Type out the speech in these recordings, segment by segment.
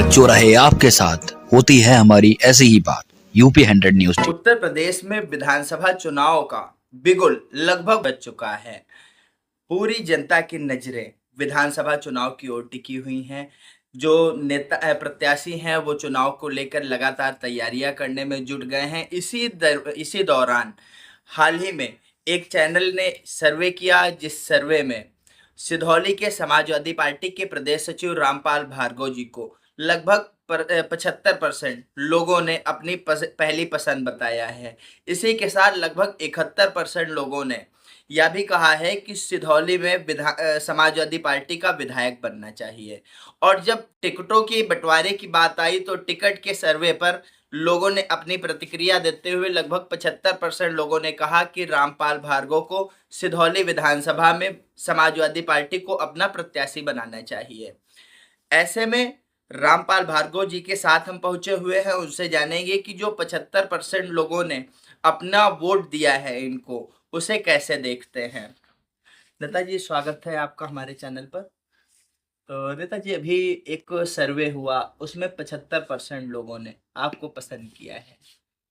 जो रहे आपके साथ, होती है हमारी ऐसी ही बात। UP 100 news. उत्तर प्रदेश में विधानसभा चुनाव का बिगुल लगभग बज चुका है। पूरी जनता की नजरें विधानसभा चुनाव की ओर टिकी हुई हैं। जो नेता प्रत्याशी हैं वो चुनाव को लेकर लगातार तैयारियां करने में जुट गए हैं। इसी दौरान हाल ही में एक चैनल ने सर्वे किया, जिस सर्वे में सिधौली के समाजवादी पार्टी के प्रदेश सचिव रामपाल भार्गव जी को लगभग 75% लोगों ने अपनी पहली पसंद बताया है। इसी के साथ लगभग 71% लोगों ने यह भी कहा है कि सिधौली में समाजवादी पार्टी का विधायक बनना चाहिए। और जब टिकटों की बंटवारे की बात आई तो टिकट के सर्वे पर लोगों ने अपनी प्रतिक्रिया देते हुए लगभग 75% लोगों ने कहा कि रामपाल भार्गव को सिधौली विधानसभा में समाजवादी पार्टी को अपना प्रत्याशी बनाना चाहिए। ऐसे में रामपाल भार्गव जी के साथ हम पहुंचे हुए हैं, उनसे जानेंगे कि जो 75% लोगों ने अपना वोट दिया है इनको, उसे कैसे देखते हैं। नेताजी, स्वागत है आपका हमारे चैनल पर। तो नेताजी, अभी एक सर्वे हुआ, उसमें 75% लोगों ने आपको पसंद किया है,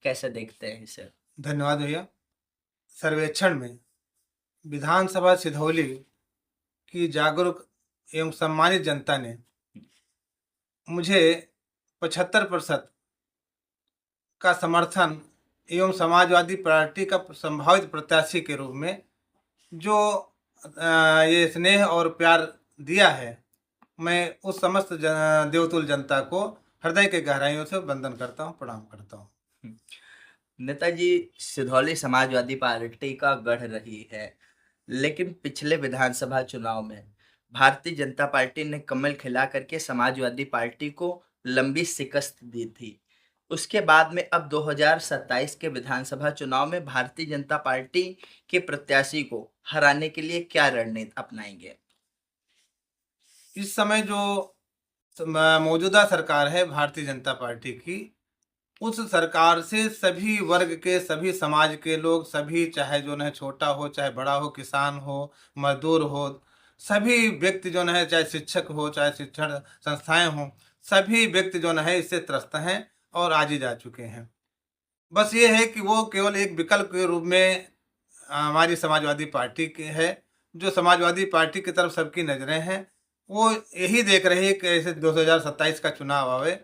कैसे देखते हैं इसे? धन्यवाद भैया। सर्वेक्षण में विधानसभा सिधौली की जागरूक एवं सम्मानित जनता ने मुझे 75% का समर्थन एवं समाजवादी पार्टी का संभावित प्रत्याशी के रूप में जो ये स्नेह और प्यार दिया है, मैं उस समस्त देवतुल जनता को हृदय के गहराइयों से वंदन करता हूँ, प्रणाम करता हूँ। नेताजी, सिधौली समाजवादी पार्टी का गढ़ रही है, लेकिन पिछले विधानसभा चुनाव में भारतीय जनता पार्टी ने कमल खिला करके समाजवादी पार्टी को लंबी शिकस्त दी थी। उसके बाद में अब 2027 के विधानसभा चुनाव में भारतीय जनता पार्टी के प्रत्याशी को हराने के लिए क्या रणनीति अपनाएंगे? इस समय जो मौजूदा सरकार है भारतीय जनता पार्टी की, उस सरकार से सभी वर्ग के, सभी समाज के लोग, सभी चाहे जो है छोटा हो चाहे बड़ा हो, किसान हो मजदूर हो, सभी व्यक्ति जो है चाहे शिक्षक हो चाहे शिक्षण संस्थाएं हों, सभी व्यक्ति जो है इससे त्रस्त हैं और आज ही जा चुके हैं। बस ये है कि वो केवल एक विकल्प के रूप में हमारी समाजवादी पार्टी की है। जो समाजवादी पार्टी की तरफ सबकी नज़रें हैं, वो यही देख रही है कि ऐसे 2027 का चुनाव आवे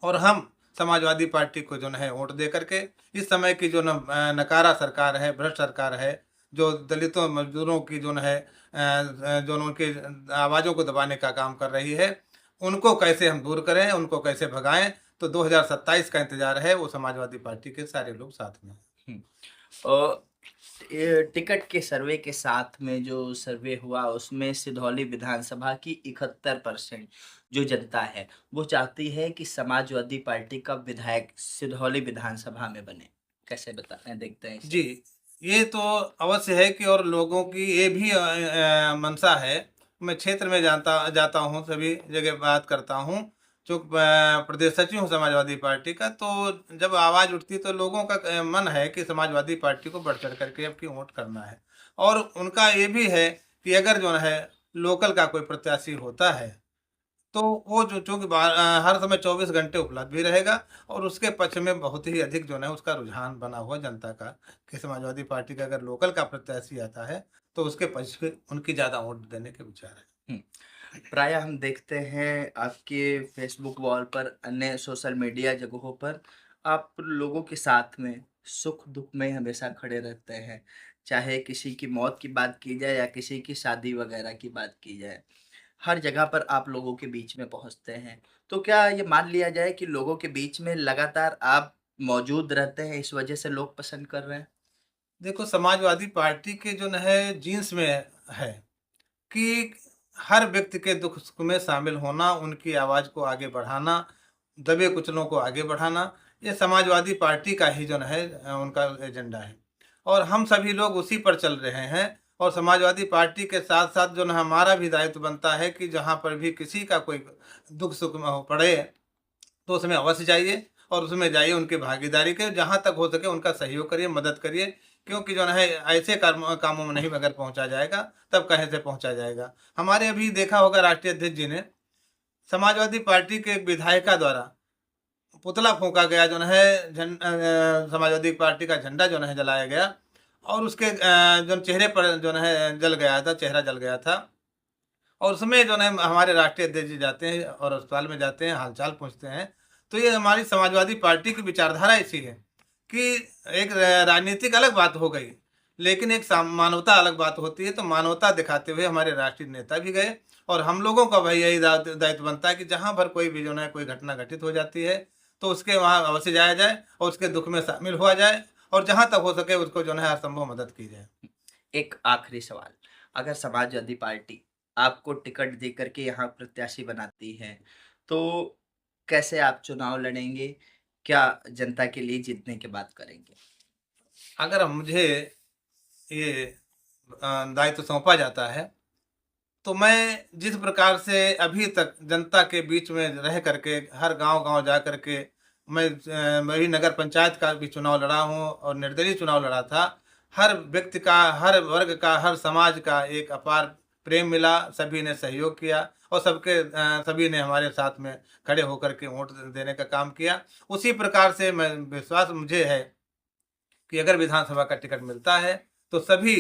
और हम समाजवादी पार्टी को जो है वोट दे करके इस समय की जो नकारा सरकार है, भ्रष्ट सरकार है, जो दलितों मजदूरों की जो है जो उनकी आवाज़ों को दबाने का काम कर रही है, उनको कैसे हम दूर करें, उनको कैसे भगाएं। तो 2027 का इंतजार है, वो समाजवादी पार्टी के सारे लोग साथ में हैं। और टिकट के सर्वे के साथ में जो सर्वे हुआ उसमें सिधौली विधानसभा की 71% जो जनता है वो चाहती है कि समाजवादी पार्टी का विधायक सिधौली विधानसभा में बने। कैसे बताते हैं, देखते हैं इसे? जी, ये तो अवश्य है कि और लोगों की ये भी मंशा है। मैं क्षेत्र में जाता हूँ, सभी जगह बात करता हूँ। जो प्रदेश सचिव हूँ समाजवादी पार्टी का, तो जब आवाज़ उठती तो लोगों का मन है कि समाजवादी पार्टी को बढ़ चढ़ करके अब की वोट करना है। और उनका ये भी है कि अगर जो है लोकल का कोई प्रत्याशी होता है तो वो जो चूँकि हर समय 24 घंटे उपलब्ध भी रहेगा और उसके पक्ष में बहुत ही अधिक जो है उसका रुझान बना हुआ जनता का कि समाजवादी पार्टी का अगर लोकल का प्रत्याशी आता है तो उसके पक्ष में उनकी ज़्यादा वोट देने के विचार है। प्राय हम देखते हैं आपके फेसबुक वॉल पर, अन्य सोशल मीडिया जगहों पर, आप लोगों के साथ में सुख दुख में हमेशा खड़े रहते हैं। चाहे किसी की मौत की बात की जाए या किसी की शादी वगैरह की बात की जाए, हर जगह पर आप लोगों के बीच में पहुंचते हैं। तो क्या ये मान लिया जाए कि लोगों के बीच में लगातार आप मौजूद रहते हैं, इस वजह से लोग पसंद कर रहे हैं? देखो, समाजवादी पार्टी के जो है जीन्स में है कि हर व्यक्ति के दुख सुख में शामिल होना, उनकी आवाज़ को आगे बढ़ाना, दबे कुचलों को आगे बढ़ाना, ये समाजवादी पार्टी का ही जो है उनका एजेंडा है और हम सभी लोग उसी पर चल रहे हैं। और समाजवादी पार्टी के साथ साथ जो है हमारा भी दायित्व बनता है कि जहाँ पर भी किसी का कोई दुख सुख में हो पड़े तो उसमें अवश्य जाइए और उसमें जाइए, उनकी भागीदारी के जहाँ तक हो सके उनका सहयोग करिए, मदद करिए। क्योंकि जो है ऐसे कामों में नहीं अगर पहुँचा जाएगा तब कहीं से पहुँचा जाएगा। हमारे अभी देखा होगा राष्ट्रीय अध्यक्ष जी ने समाजवादी पार्टी के एक विधायिका द्वारा पुतला फूंका गया, जो है समाजवादी पार्टी का झंडा जो है जलाया गया, और उसके जो चेहरे पर जो है जल गया था, चेहरा जल गया था। और उसमें जो है हमारे राष्ट्रीय अध्यक्ष जी जाते हैं और अस्पताल में जाते हैं, हालचाल पूछते हैं। तो ये हमारी समाजवादी पार्टी की विचारधारा ऐसी है कि एक राजनीतिक अलग बात हो गई, लेकिन एक मानवता अलग बात होती है। तो मानवता दिखाते हुए हमारे राष्ट्रीय नेता भी गए, और हम लोगों का भाई यही दायित्व बनता है कि जहाँ पर कोई भी जो है कोई घटना घटित हो जाती है तो उसके वहाँ अवश्य जाया जाए और उसके दुख में शामिल हुआ जाए, और जहाँ तक हो सके उसको जो है हर संभव मदद की जाए। एक आखिरी सवाल, अगर समाजवादी पार्टी आपको टिकट दे करके यहाँ प्रत्याशी बनाती है, तो कैसे आप चुनाव लड़ेंगे? क्या जनता के लिए जीतने की बात करेंगे? अगर मुझे ये दायित्व सौंपा जाता है, तो मैं जिस प्रकार से अभी तक जनता के बीच में रह करके हर गांव-गांव जा करके मैं भी नगर पंचायत का भी चुनाव लड़ा हूं और निर्दलीय चुनाव लड़ा था। हर व्यक्ति का, हर वर्ग का, हर समाज का एक अपार प्रेम मिला, सभी ने सहयोग किया और सभी ने हमारे साथ में खड़े होकर के वोट देने का काम किया। उसी प्रकार से मैं विश्वास मुझे है कि अगर विधानसभा का टिकट मिलता है तो सभी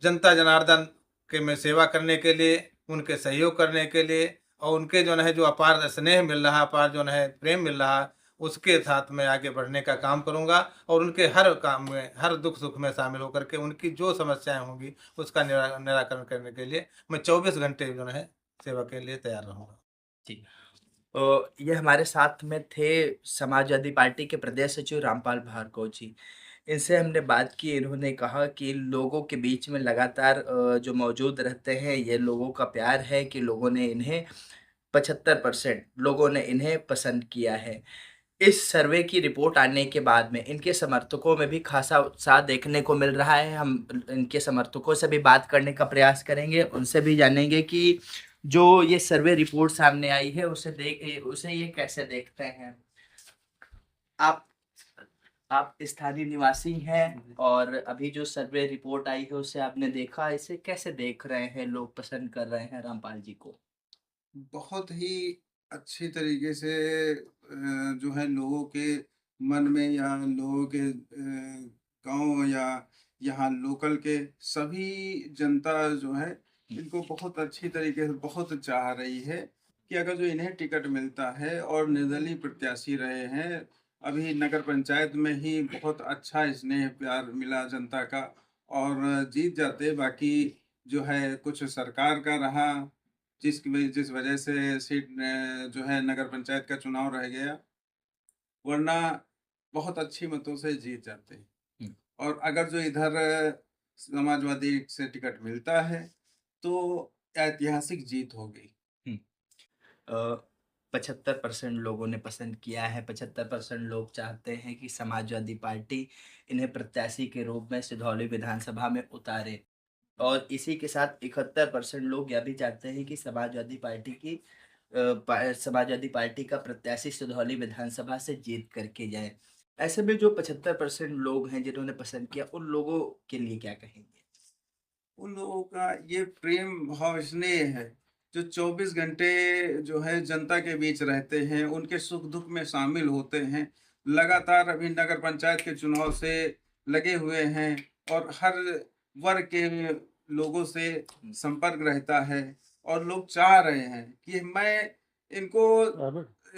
जनता जनार्दन के में सेवा करने के लिए, उनके सहयोग करने के लिए, और उनके जो है जो अपार स्नेह मिल रहा, अपार जो है प्रेम मिल रहा, उसके साथ में आगे बढ़ने का काम करूंगा, और उनके हर काम में, हर दुख सुख में शामिल होकर के उनकी जो समस्याएं होंगी उसका निराकरण करने के लिए मैं 24 घंटे जो है सेवा के लिए तैयार रहूंगा। जी। ये हमारे साथ में थे समाजवादी पार्टी के प्रदेश सचिव रामपाल भार्गव जी। इनसे हमने बात की, इन्होंने कहा कि लोगों के बीच में लगातार जो मौजूद रहते हैं, ये लोगों का प्यार है कि लोगों ने इन्हें 75% लोगों ने इन्हें पसंद किया है। इस सर्वे की रिपोर्ट आने के बाद में इनके समर्थकों में भी खासा उत्साह देखने को मिल रहा है। हम इनके समर्थकों से भी बात करने का प्रयास करेंगे, उनसे भी जानेंगे कि जो ये सर्वे रिपोर्ट सामने आई है उसे ये कैसे देखते हैं। आप आप स्थानीय निवासी हैं और अभी जो सर्वे रिपोर्ट आई है उसे आपने देखा, इसे कैसे देख रहे हैं? लोग पसंद कर रहे हैं रामपाल जी को? बहुत ही अच्छी तरीके से जो है लोगों के मन में या लोगों के गांव या यहाँ लोकल के सभी जनता जो है इनको बहुत अच्छी तरीके से बहुत चाह रही है कि अगर जो इन्हें टिकट मिलता है और निर्दलीय प्रत्याशी रहे हैं, अभी नगर पंचायत में ही बहुत अच्छा स्नेह प्यार मिला जनता का और जीत जाते। बाकी जो है कुछ सरकार का रहा जिस वजह से सीट जो है नगर पंचायत का चुनाव रह गया, वरना बहुत अच्छी मतों से जीत जाते। हुँ। और अगर जो इधर समाजवादी से टिकट मिलता है तो ऐतिहासिक जीत होगी। हुँ। 75% लोगों ने पसंद किया है, 75% लोग चाहते हैं कि समाजवादी पार्टी इन्हें प्रत्याशी के रूप में सिधौली विधानसभा में उतारे। और इसी के साथ 71% लोग यह भी चाहते हैं कि समाजवादी पार्टी का प्रत्याशी सिधौली विधानसभा से जीत करके जाए। ऐसे में जो 75% लोग हैं जिन्होंने पसंद किया, उन लोगों के लिए क्या कहेंगे? उन लोगों का ये प्रेम भाव स्नेह है, जो 24 घंटे जो है जनता के बीच रहते हैं, उनके सुख-दुःख में शामिल होते हैं। लगातार अभी नगर पंचायत के चुनाव से लगे हुए हैं और हर वर्ग के लोगों से संपर्क रहता है और लोग चाह रहे हैं कि मैं इनको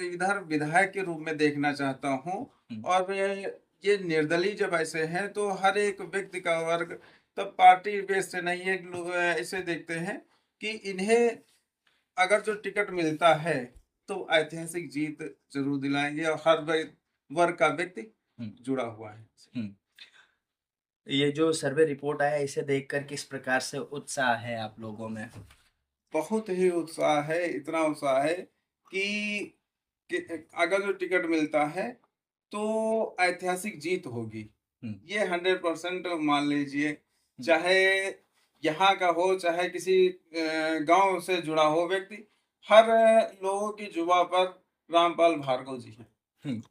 इधर विधायक के रूप में देखना चाहता हूँ। हुँ। और ये निर्दलीय जब ऐसे हैं तो हर एक व्यक्ति का वर्ग तब पार्टी बेस से नहीं है, लोग ऐसे देखते हैं कि इन्हें अगर जो टिकट मिलता है तो ऐतिहासिक जीत जरूर दिलाएंगे और हर वर्ग का व्यक्ति हुँ। जुड़ा हुआ है। हुँ। ये जो सर्वे रिपोर्ट आया, इसे देखकर किस प्रकार से उत्साह है आप लोगों में? बहुत ही उत्साह है, इतना उत्साह है कि अगर जो टिकट मिलता है तो ऐतिहासिक जीत होगी। हुँ। ये 100% मान लीजिए, चाहे यहाँ का हो, चाहे किसी गांव से जुड़ा हो व्यक्ति, हर लोगों की जुबा पर रामपाल भार्गव जी हैं। हुँ।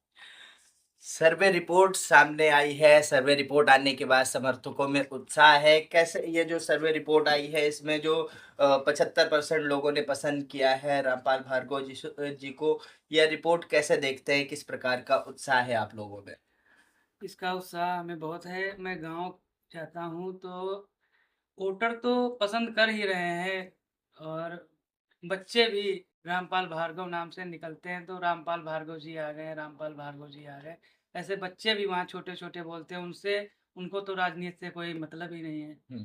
सर्वे रिपोर्ट सामने आई है। सर्वे रिपोर्ट आने के बाद समर्थकों में उत्साह है। कैसे ये जो सर्वे रिपोर्ट आई है, इसमें जो 75% लोगों ने पसंद किया है रामपाल भार्गव जी को, यह रिपोर्ट कैसे देखते हैं? किस प्रकार का उत्साह है आप लोगों में? इसका उत्साह हमें बहुत है। मैं गांव जाता हूं तो वोटर तो पसंद कर ही रहे हैं, और बच्चे भी रामपाल भार्गव नाम से निकलते हैं तो रामपाल भार्गव जी आ गए, रामपाल भार्गव जी आ गए। ऐसे बच्चे भी वहाँ छोटे छोटे बोलते हैं। उनसे उनको तो राजनीति से कोई मतलब ही नहीं है।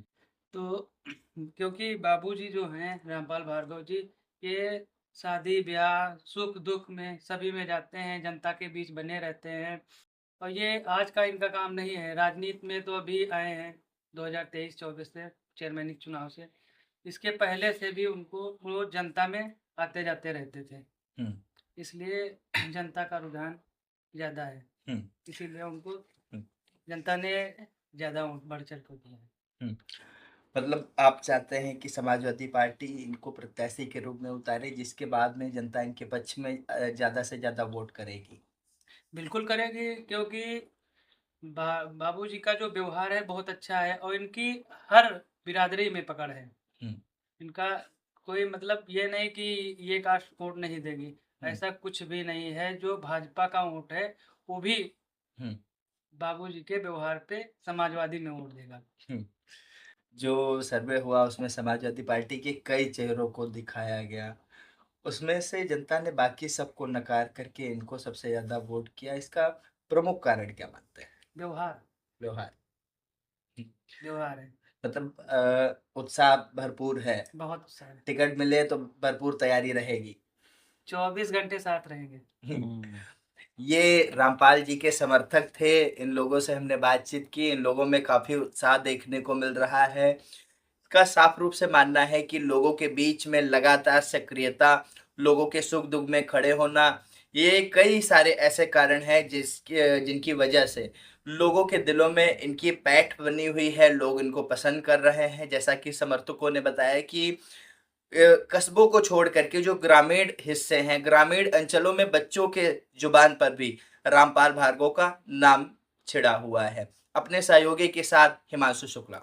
तो क्योंकि बाबूजी जो हैं रामपाल भार्गव जी, ये शादी ब्याह सुख दुख में सभी में जाते हैं, जनता के बीच बने रहते हैं। और ये आज का इनका काम नहीं है। राजनीति में तो अभी आए हैं 2023-24 से, चेयरमैन के चुनाव से। इसके पहले से भी उनको वो जनता में आते जाते रहते थे, इसलिए जनता का रुझान ज़्यादा है। इसीलिए उनको जनता ने ज़्यादा बढ़ चढ़ कर दिया है। मतलब आप चाहते हैं कि समाजवादी पार्टी इनको प्रत्याशी के रूप में उतारे, जिसके बाद में जनता इनके पक्ष में ज़्यादा से ज़्यादा वोट करेगी? बिल्कुल करेगी, क्योंकि बाबूजी का जो व्यवहार है बहुत अच्छा है, और इनकी हर बिरादरी में पकड़ है। इनका कोई मतलब ये नहीं कि ये कास्ट वोट नहीं देगी, ऐसा कुछ भी नहीं है। जो भाजपा का वोट है वो भी बाबूजी के व्यवहार पे समाजवादी में वोट देगा। जो सर्वे हुआ उसमें समाजवादी पार्टी के कई चेहरों को दिखाया गया, उसमें से जनता ने बाकी सबको नकार करके इनको सबसे ज्यादा वोट किया। इसका प्रमुख कारण क्या मानते हैं? व्यवहार व्यवहार। व्यवहार है, मतलब उत्साह भरपूर है, बहुत उत्साह है। टिकट मिले तो भरपूर तैयारी रहेगी। 24 घंटे साथ रहेंगे। ये रामपाल जी के समर्थक थे। इन लोगों से हमने बातचीत की, इन लोगों में काफी उत्साह देखने को मिल रहा है। इसका साफ रूप से मानना है कि लोगों के बीच में लगातार सक्रियता, लोगों के सुख दुख में खड़े होना, ये कई सारे ऐसे कारण हैं जिनकी वजह से लोगों के दिलों में इनकी पैठ बनी हुई है। लोग इनको पसंद कर रहे हैं। जैसा कि समर्थकों ने बताया कि कस्बों को छोड़ करके जो ग्रामीण हिस्से हैं, ग्रामीण अंचलों में बच्चों के जुबान पर भी रामपाल भार्गव का नाम छिड़ा हुआ है। अपने सहयोगी के साथ हिमांशु शुक्ला।